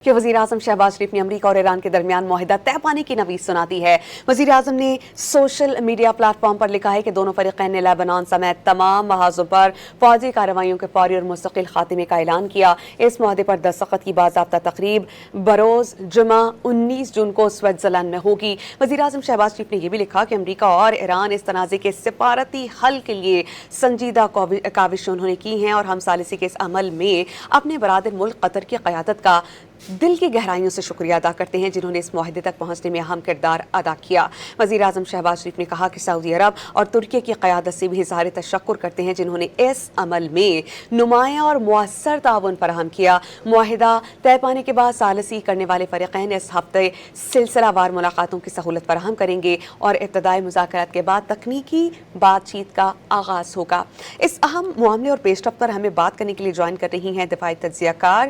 کہ وزیراعظم شہباز شریف نے امریکہ اور ایران کے درمیان معاہدہ طے پانے کی نوید سنا دی ہے۔ وزیراعظم نے سوشل میڈیا پلیٹ فارم پر لکھا ہے کہ دونوں فریقین نے لیبنان سمیت تمام محاذوں پر فوجی کارروائیوں کے فوری اور مستقل خاتمے کا اعلان کیا۔ اس معاہدے پر دستخط کی باضابطہ تقریب بروز جمعہ 19 جون کو سوئٹزرلینڈ میں ہوگی۔ وزیراعظم شہباز شریف نے یہ بھی لکھا کہ امریکہ اور ایران اس تنازع کے سفارتی حل کے لیے سنجیدہ کاوشیں انہوں نے کی ہیں اور ہم ثالثی کے اس عمل میں اپنے برادر ملک قطر کی قیادت کا دل کی گہرائیوں سے شکریہ ادا کرتے ہیں جنہوں نے اس معاہدے تک پہنچنے میں اہم کردار ادا کیا۔ وزیراعظم شہباز شریف نے کہا کہ سعودی عرب اور ترکی کی قیادت سے بھی اظہار تشکر کرتے ہیں جنہوں نے اس عمل میں نمایاں اور مؤثر تعاون فراہم کیا۔ معاہدہ طے پانے کے بعد ثالثی کرنے والے فریقین اس ہفتے سلسلہ وار ملاقاتوں کی سہولت فراہم کریں گے اور ابتدائی مذاکرات کے بعد تکنیکی بات چیت کا آغاز ہوگا۔ اس اہم معاملے اور پیش رفت پر ہمیں بات کرنے کے لیے جوائن کر رہی ہیں دفاعی تجزیہ کار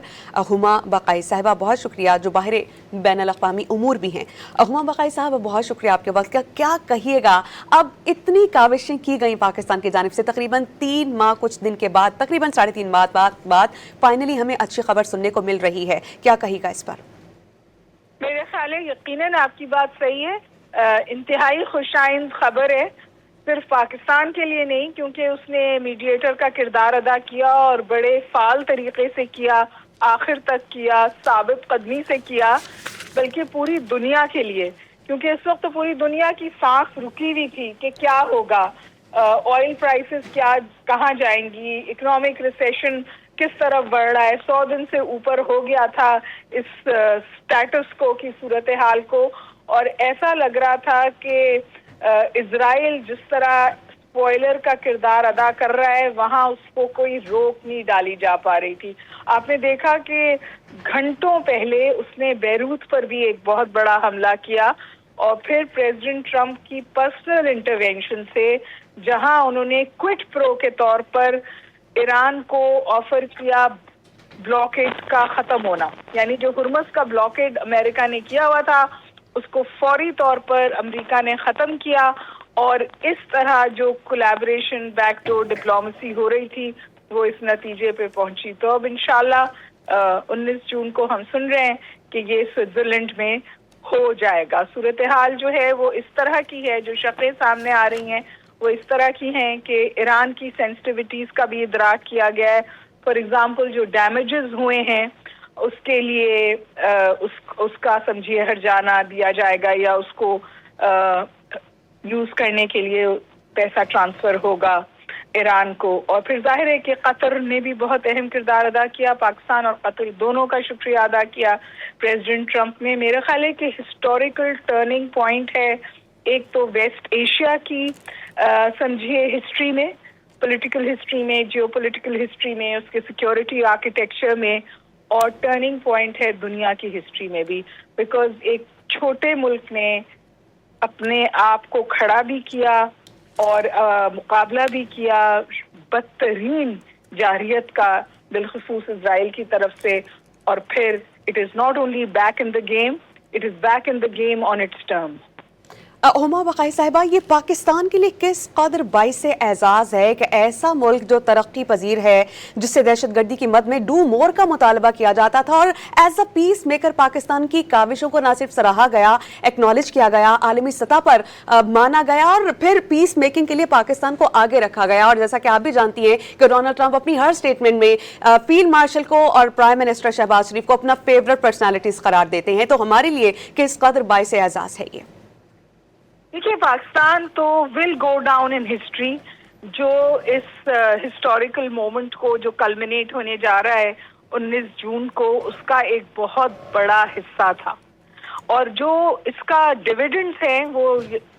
ہما بقائی صاحبہ، بہت شکریہ، جو باہر بین الاقوامی امور بھی ہیں۔ ہما بقائی صاحب، بہت شکریہ آپ کے وقت کا۔ کیا کہیے گا، اب اتنی کاوشیں کی گئیں پاکستان کی جانب سے تقریباً 3 ماہ کچھ دن کے بعد، تقریباً 3.5 ماہ بعد فائنلی ہمیں اچھی خبر سننے کو مل رہی ہے، کیا کہے گا اس پر؟ میرے خیال ہے یقیناً آپ کی بات صحیح ہے، انتہائی خوش آئند خبر ہے، صرف پاکستان کے لیے نہیں، کیونکہ اس نے میڈیٹر کا کردار ادا کیا اور بڑے فعال طریقے سے کیا، آخر تک کیا، ثابت قدمی سے کیا، بلکہ پوری دنیا کے لیے، کیونکہ اس وقت پوری دنیا کی سانس رکی ہوئی تھی کہ کیا ہوگا، آئل پرائسز کہاں جائیں گی، اکنامک ریسیشن کس طرف بڑھ رہا ہے، 100 دن سے اوپر ہو گیا تھا اس سٹیٹس کو کی صورتحال کو، اور ایسا لگ رہا تھا کہ اسرائیل جس طرح اسپوائلر کا کردار ادا کر رہا ہے وہاں اس کو کوئی روک نہیں ڈالی جا پا رہی تھی۔ آپ نے دیکھا کہ گھنٹوں پہلے اس نے بیروت پر بھی ایک بہت بڑا حملہ کیا، اور پھر پریزیڈنٹ ٹرمپ کی پرسنل انٹروینشن سے جہاں انہوں نے کوئٹ پرو کے طور پر ایران کو آفر کیا بلاکیڈ کا ختم ہونا، یعنی جو ہرمز کا بلاکیڈ امریکہ نے کیا ہوا تھا اس کو فوری طور پر امریکہ نے ختم کیا، اور اس طرح جو کولیبریشن بیک ڈور ڈپلومیسی ہو رہی تھی وہ اس نتیجے پہ پہنچی۔ تو اب انشاءاللہ 19 جون کو ہم سن رہے ہیں کہ یہ سوئٹزرلینڈ میں ہو جائے گا۔ صورتحال جو ہے وہ اس طرح کی ہے، جو شکلیں سامنے آ رہی ہیں وہ اس طرح کی ہیں کہ ایران کی سینسٹیوٹیز کا بھی ادراک کیا گیا ہے۔ فار ایگزامپل جو ڈیمیجز ہوئے ہیں اس کے لیے اس کا سمجھیے ہرجانہ دیا جائے گا، یا اس کو یوز کرنے کے لیے پیسہ ٹرانسفر ہوگا ایران کو۔ اور پھر ظاہر ہے کہ قطر نے بھی بہت اہم کردار ادا کیا، پاکستان اور قطر دونوں کا شکریہ ادا کیا پریزیڈنٹ ٹرمپ نے۔ میرے خیال ہے کہ ہسٹوریکل ٹرننگ پوائنٹ ہے، ایک تو ویسٹ ایشیا کی سمجھیے ہسٹری میں، پولیٹیکل ہسٹری میں، جیو پولیٹیکل ہسٹری میں، اس کے سیکیورٹی آرکیٹیکچر میں، اور ٹرننگ پوائنٹ ہے دنیا کی ہسٹری میں بھی، بیکاز ایک چھوٹے ملک نے اپنے آپ کو کھڑا بھی کیا اور مقابلہ بھی کیا بدترین جارحیت کا، بالخصوص اسرائیل کی طرف سے، اور پھر it is not only back in the game, it is back in the game on its terms. ہما بقائی صاحبہ، یہ پاکستان کے لیے کس قدر باعث اعزاز ہے کہ ایسا ملک جو ترقی پذیر ہے، جس سے دہشت گردی کی مد میں ڈو مور کا مطالبہ کیا جاتا تھا، اور as a peace maker Pakistan کی کاوشوں کو نہ صرف سراہا گیا، ایکنالج کیا گیا، عالمی سطح پر مانا گیا، اور پھر پیس میکنگ کے لیے پاکستان کو آگے رکھا گیا۔ اور جیسا کہ آپ بھی جانتی ہیں کہ ڈونلڈ ٹرمپ اپنی ہر سٹیٹمنٹ میں فیلڈ مارشل کو اور پرائم منسٹر شہباز شریف کو اپنا فیورٹ پرسنالٹیز قرار دیتے ہیں، تو ہمارے لیے کس قدر باعث اعزاز ہے یہ؟ دیکھیے، پاکستان تو ول گو ڈاؤن ان ہسٹری، جو اس ہسٹوریکل مومنٹ کو جو کلمنیٹ ہونے جا رہا ہے 19 جون کو، اس کا ایک بہت بڑا حصہ تھا، اور جو اس کا ڈویڈنڈز ہیں وہ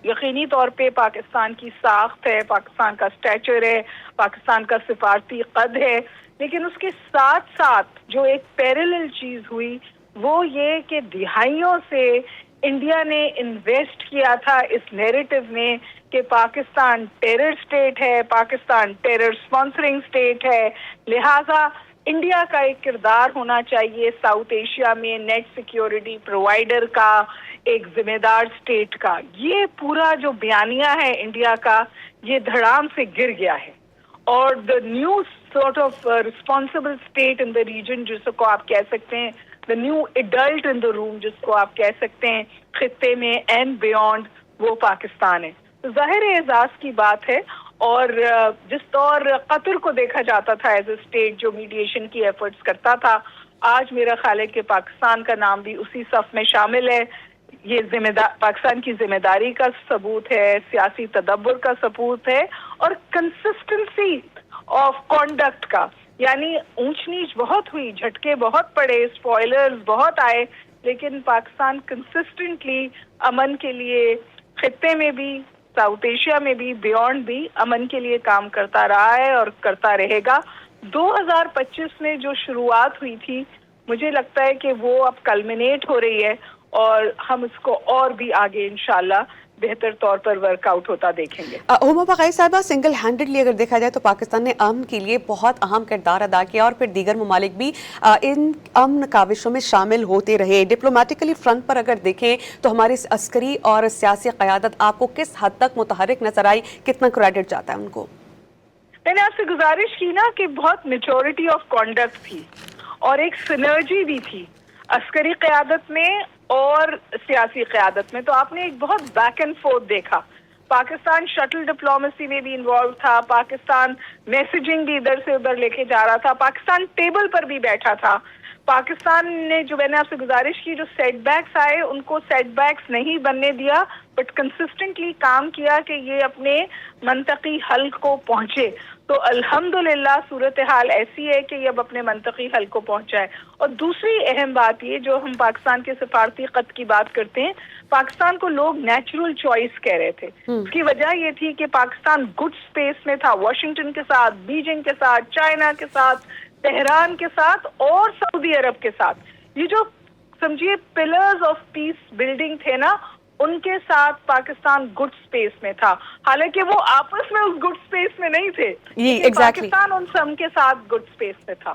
یقینی طور پہ پاکستان کی ساخت ہے، پاکستان کا سٹیچر ہے، پاکستان کا سفارتی قد ہے، لیکن اس کے ساتھ ساتھ جو ایک پیرلل چیز ہوئی وہ یہ کہ دہائیوں سے انڈیا نے انویسٹ کیا تھا اس نیریٹو میں کہ پاکستان ٹیرر سٹیٹ ہے، پاکستان ٹیرر سپانسرنگ سٹیٹ ہے، لہٰذا انڈیا کا ایک کردار ہونا چاہیے ساؤتھ ایشیا میں نیٹ سیکیورٹی پرووائڈر کا، ایک ذمہ دار سٹیٹ کا۔ یہ پورا جو بیانیہ ہے انڈیا کا، یہ دھڑام سے گر گیا ہے، اور the new sort of responsible state in the region جس کو آپ کہہ سکتے ہیں the new adult in the room جس کو آپ کہہ سکتے ہیں خطے میں and beyond, وہ پاکستان ہے. تو ظاہر اعزاز کی بات ہے. اور جس طور قطر کو دیکھا جاتا تھا ایز اے اسٹیٹ جو میڈیشن کی ایفرٹس کرتا تھا, آج میرا خیال ہے کہ پاکستان کا نام بھی اسی صف میں شامل ہے. یہ پاکستان کی ذمہ داری کا ثبوت ہے, سیاسی تدبر کا ثبوت ہے, اور کنسسٹنسی آف کانڈکٹ کا. یعنی اونچ نیچ بہت ہوئی, جھٹکے بہت پڑے, اسپوائلرز بہت آئے, لیکن پاکستان کنسسٹنٹلی امن کے لیے خطے میں بھی, ساؤتھ ایشیا میں بھی, بیونڈ بھی امن کے لیے کام کرتا رہا ہے اور کرتا رہے گا. 2025 میں جو شروعات ہوئی تھی, مجھے لگتا ہے کہ وہ اب کلمنیٹ ہو رہی ہے, اور ہم اس کو اور بھی آگے انشاءاللہ بہتر طور پر ورک آؤٹ ہوتا دیکھیں گے. ہما بقائی صاحبہ, سنگل ہینڈڈلی اگر دیکھا جائے تو پاکستان نے امن کے لیے بہت اہم کردار ادا کیا, اور پھر دیگر ممالک بھی ان امن کاوشوں میں شامل ہوتے رہے. ڈپلومیٹیکلی فرنٹ پر اگر دیکھیں تو ہماری عسکری اور سیاسی قیادت آپ کو کس حد تک متحرک نظر آئی, کتنا کریڈٹ جاتا ہے ان کو؟ میں نے آپ سے گزارش کی نا کہ بہت میچورٹی آف کانڈکٹ تھی, اور ایک سنرجی بھی تھی عسکری قیادت میں اور سیاسی قیادت میں. تو آپ نے ایک بہت بیک اینڈ فورتھ دیکھا. پاکستان شٹل ڈپلومیسی میں بھی انوالو تھا, پاکستان میسیجنگ بھی ادھر سے ادھر لے کے جا رہا تھا, پاکستان ٹیبل پر بھی بیٹھا تھا. پاکستان نے, جو میں نے آپ سے گزارش کی, جو سیٹ بیکس آئے ان کو سیٹ بیکس نہیں بننے دیا, بٹ کنسسٹنٹلی کام کیا کہ یہ اپنے منطقی حل کو پہنچے. تو الحمدللہ صورتحال ایسی ہے کہ یہ اب اپنے منطقی حل کو پہنچا ہے. اور دوسری اہم بات یہ, جو ہم پاکستان کے سفارتی خط کی بات کرتے ہیں, پاکستان کو لوگ نیچرل چوائس کہہ رہے تھے. اس کی وجہ یہ تھی کہ پاکستان گڈ اسپیس میں تھا, واشنگٹن کے ساتھ, بیجنگ کے ساتھ, چائنا کے ساتھ, تہران کے ساتھ اور سعودی عرب کے ساتھ. یہ جو سمجھیے پلرز آف پیس بلڈنگ تھے نا, ان کے ساتھ پاکستان گڈ اسپیس میں تھا. حالانکہ وہ آپس میں اس گڈ اسپیس میں نہیں تھے, پاکستان ان سب کے ساتھ گڈ اسپیس میں تھا.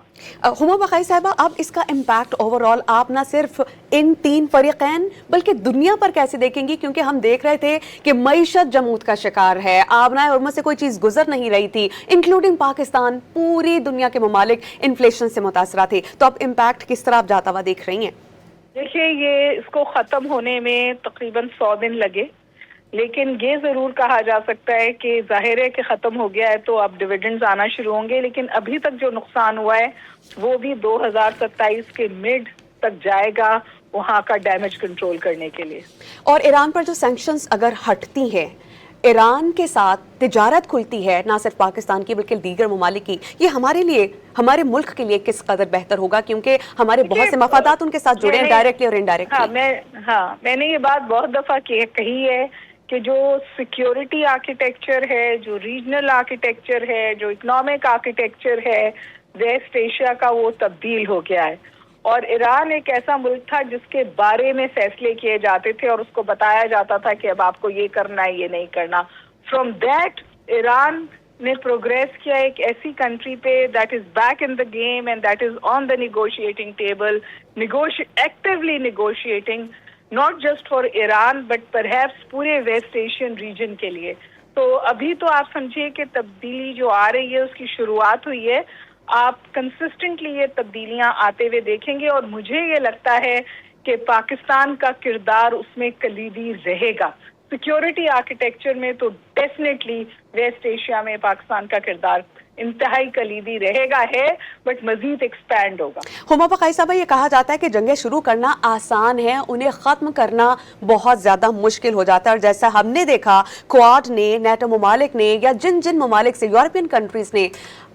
ہما بقائی صاحبہ, اب اس کا امپیکٹ اوور آل آپ نہ صرف ان تین فریقین بلکہ دنیا پر کیسے دیکھیں گی؟ کیونکہ ہم دیکھ رہے تھے کہ معیشت جمود کا شکار ہے, آبنائے حرمت سے کوئی چیز گزر نہیں رہی تھی, انکلوڈنگ پاکستان. پوری دنیا کے ممالک انفلیشن سے متاثرہ تھے. تو اب امپیکٹ کس طرح آپ جاتا ہوا دیکھ رہی ہیں؟ دیکھیے, یہ اس کو ختم ہونے میں تقریباً 100 دن لگے, لیکن یہ ضرور کہا جا سکتا ہے کہ ظاہر ہے کہ ختم ہو گیا ہے تو اب ڈویڈنڈز آنا شروع ہوں گے. لیکن ابھی تک جو نقصان ہوا ہے وہ بھی 2027 کے مڈ تک جائے گا وہاں کا ڈیمیج کنٹرول کرنے کے لیے. اور ایران پر جو سینکشنز اگر ہٹتی ہیں, ایران کے ساتھ تجارت کھلتی ہے نہ صرف پاکستان کی بلکہ دیگر ممالک کی, یہ ہمارے لیے, ہمارے ملک کے لیے کس قدر بہتر ہوگا؟ کیونکہ ہمارے بہت سے مفادات ان کے ساتھ جڑے ہیں ڈائریکٹلی اور انڈائریکٹلی. میں نے یہ بات بہت دفعہ کہی ہے کہ جو سیکیورٹی آرکیٹیکچر ہے, جو ریجنل آرکیٹیکچر ہے, جو اکنامک آرکیٹیکچر ہے ویسٹ ایشیا کا, وہ تبدیل ہو گیا ہے. اور ایران ایک ایسا ملک تھا جس کے بارے میں فیصلے کیے جاتے تھے اور اس کو بتایا جاتا تھا کہ اب آپ کو یہ کرنا ہے, یہ نہیں کرنا. فرام دیٹ ایران نے پروگریس کیا ایک ایسی کنٹری پہ that is back in the game and that is on the negotiating table, actually negotiating, not just for Iran but perhaps پورے ویسٹ ایشین ریجن کے لیے. تو ابھی تو آپ سمجھیے کہ تبدیلی جو آ رہی ہے اس کی شروعات ہوئی ہے. آپ کنسسٹنٹلی یہ تبدیلیاں آتے ہوئے دیکھیں گے, اور مجھے یہ لگتا ہے کہ پاکستان کا کردار اس میں کلیدی رہے گا. سیکیورٹی آرکیٹیکچر میں تو ڈیفینیٹلی ویسٹ ایشیا میں پاکستان کا کردار انتہائی کلیدی رہے گا, بٹ مزید ایکسپینڈ ہوگا. ہما بقائی صاحبہ, یہ کہا جاتا ہے کہ جنگیں شروع کرنا آسان ہے, انہیں ختم کرنا بہت زیادہ مشکل ہو جاتا ہے. اور جیسا ہم نے دیکھا کوآڈ نے, نیٹو ممالک نے, یا جن ممالک سے یورپین کنٹریز نے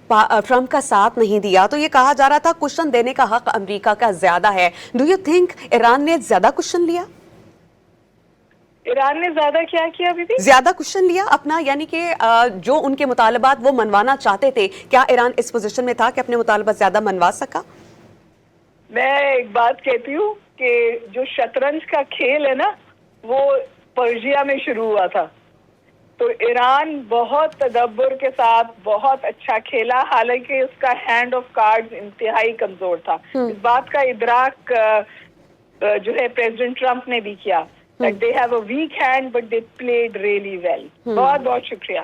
ٹرمپ کا ساتھ نہیں دیا, تو یہ کہا جا رہا تھا کشن دینے کا حق امریکہ کا زیادہ ہے. ڈو یو تھنک ایران نے زیادہ کشن لیا؟ ایران نے زیادہ کیا کیا ابھی بھی؟ زیادہ کشن لیا اپنا, یعنی کہ جو ان کے مطالبات وہ منوانا چاہتے تھے, کیا ایران اس پوزیشن میں تھا کہ اپنے مطالبات زیادہ منوا سکا؟ میں ایک بات کہتی ہوں کہ جو شطرنج کا کھیل ہے نا وہ پرشیا میں شروع ہوا تھا, تو ایران بہت تدبر کے ساتھ بہت اچھا کھیلا, حالانکہ اس کا ہینڈ آف کارڈز انتہائی کمزور تھا. اس بات کا ادراک جو ہے پریزیڈنٹ ٹرمپ نے بھی کیا. Like they have a weak hand but they played really well. بہت بہت شکریہ.